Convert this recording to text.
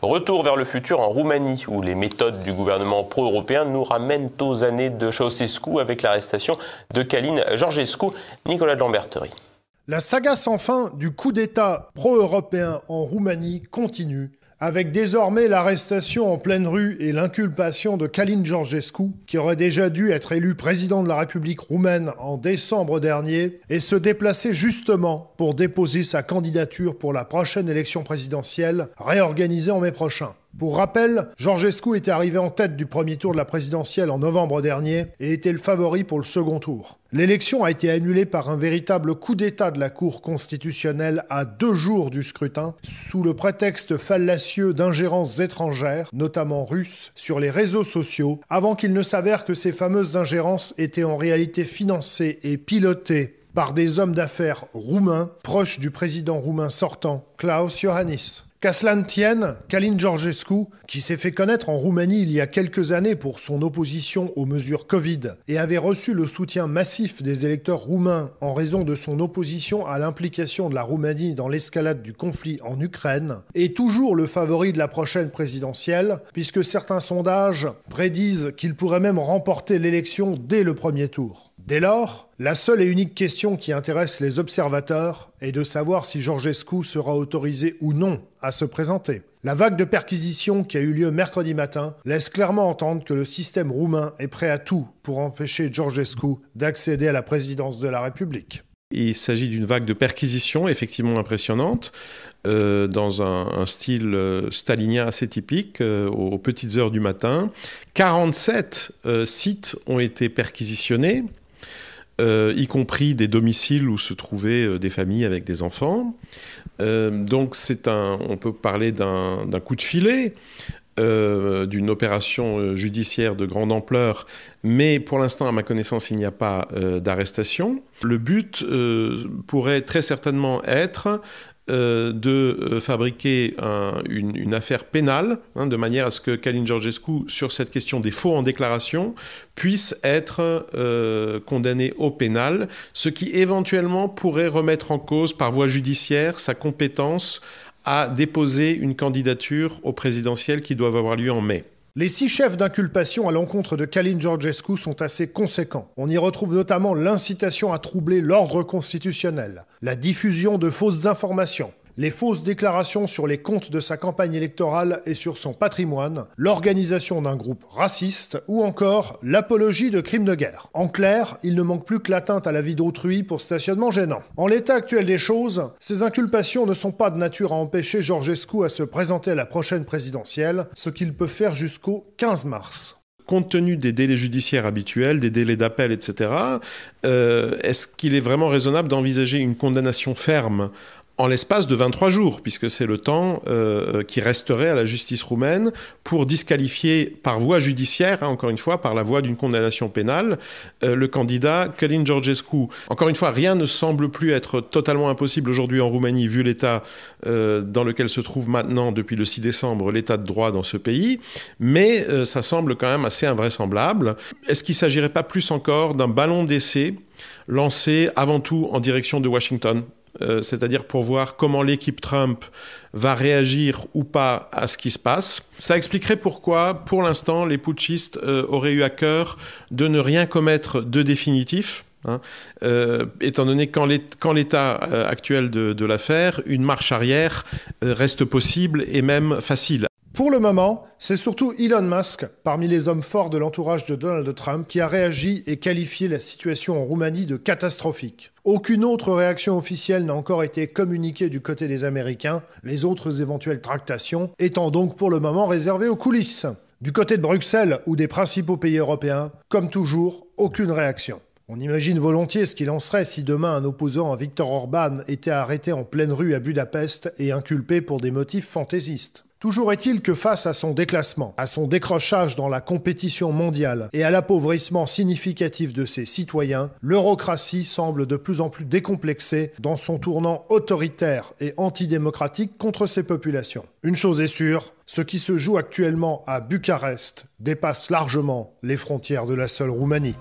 Retour vers le futur en Roumanie, où les méthodes du gouvernement pro-européen nous ramènent aux années de Ceausescu avec l'arrestation de Călin Georgescu. Nicolas de Lamberterie. La saga sans fin du coup d'État pro-européen en Roumanie continue, avec désormais l'arrestation en pleine rue et l'inculpation de Călin Georgescu, qui aurait déjà dû être élu président de la République roumaine en décembre dernier, et se déplacer justement pour déposer sa candidature pour la prochaine élection présidentielle, réorganisée en mai prochain. Pour rappel, Georgescu était arrivé en tête du premier tour de la présidentielle en novembre dernier et était le favori pour le second tour. L'élection a été annulée par un véritable coup d'État de la Cour constitutionnelle à 2 jours du scrutin, sous le prétexte fallacieux d'ingérences étrangères, notamment russes, sur les réseaux sociaux, avant qu'il ne s'avère que ces fameuses ingérences étaient en réalité financées et pilotées par des hommes d'affaires roumains proches du président roumain sortant, Klaus Iohannis. Qu'à cela ne tienne, Călin Georgescu, qui s'est fait connaître en Roumanie il y a quelques années pour son opposition aux mesures Covid et avait reçu le soutien massif des électeurs roumains en raison de son opposition à l'implication de la Roumanie dans l'escalade du conflit en Ukraine, est toujours le favori de la prochaine présidentielle, puisque certains sondages prédisent qu'il pourrait même remporter l'élection dès le premier tour. Dès lors, la seule et unique question qui intéresse les observateurs est de savoir si Georgescu sera autorisé ou non à se présenter. La vague de perquisitions qui a eu lieu mercredi matin laisse clairement entendre que le système roumain est prêt à tout pour empêcher Georgescu d'accéder à la présidence de la République. Il s'agit d'une vague de perquisitions effectivement impressionnante, dans un style stalinien assez typique, aux petites heures du matin. 47 sites ont été perquisitionnés, y compris des domiciles où se trouvaient des familles avec des enfants. Donc on peut parler d'un coup de filet, d'une opération judiciaire de grande ampleur, mais pour l'instant, à ma connaissance, il n'y a pas d'arrestation. Le but pourrait très certainement être de fabriquer une affaire pénale, de manière à ce que Călin Georgescu, sur cette question des faux en déclaration, puisse être condamné au pénal, ce qui éventuellement pourrait remettre en cause par voie judiciaire sa compétence à déposer une candidature aux présidentielles qui doivent avoir lieu en mai. Les 6 chefs d'inculpation à l'encontre de Călin Georgescu sont assez conséquents. On y retrouve notamment l'incitation à troubler l'ordre constitutionnel, la diffusion de fausses informations, les fausses déclarations sur les comptes de sa campagne électorale et sur son patrimoine, l'organisation d'un groupe raciste ou encore l'apologie de crimes de guerre. En clair, il ne manque plus que l'atteinte à la vie d'autrui pour stationnement gênant. En l'état actuel des choses, ces inculpations ne sont pas de nature à empêcher Georgescu à se présenter à la prochaine présidentielle, ce qu'il peut faire jusqu'au 15 mars. Compte tenu des délais judiciaires habituels, des délais d'appel, etc., est-ce qu'il est vraiment raisonnable d'envisager une condamnation ferme en l'espace de 23 jours, puisque c'est le temps qui resterait à la justice roumaine pour disqualifier par voie judiciaire, encore une fois, par la voie d'une condamnation pénale, le candidat Călin Georgescu. Encore une fois, rien ne semble plus être totalement impossible aujourd'hui en Roumanie, vu l'état dans lequel se trouve maintenant, depuis le 6 décembre, l'état de droit dans ce pays, mais ça semble quand même assez invraisemblable. Est-ce qu'il ne s'agirait pas plus encore d'un ballon d'essai lancé avant tout en direction de Washington ? C'est-à-dire pour voir comment l'équipe Trump va réagir ou pas à ce qui se passe. Ça expliquerait pourquoi, pour l'instant, les putschistes auraient eu à cœur de ne rien commettre de définitif, étant donné que qu'en l'état actuel de l'affaire, une marche arrière reste possible et même facile. Pour le moment, c'est surtout Elon Musk, parmi les hommes forts de l'entourage de Donald Trump, qui a réagi et qualifié la situation en Roumanie de catastrophique. Aucune autre réaction officielle n'a encore été communiquée du côté des Américains, les autres éventuelles tractations étant donc pour le moment réservées aux coulisses. Du côté de Bruxelles ou des principaux pays européens, comme toujours, aucune réaction. On imagine volontiers ce qu'il en serait si demain un opposant à Viktor Orban était arrêté en pleine rue à Budapest et inculpé pour des motifs fantaisistes. Toujours est-il que face à son déclassement, à son décrochage dans la compétition mondiale et à l'appauvrissement significatif de ses citoyens, l'eurocratie semble de plus en plus décomplexée dans son tournant autoritaire et antidémocratique contre ses populations. Une chose est sûre, ce qui se joue actuellement à Bucarest dépasse largement les frontières de la seule Roumanie.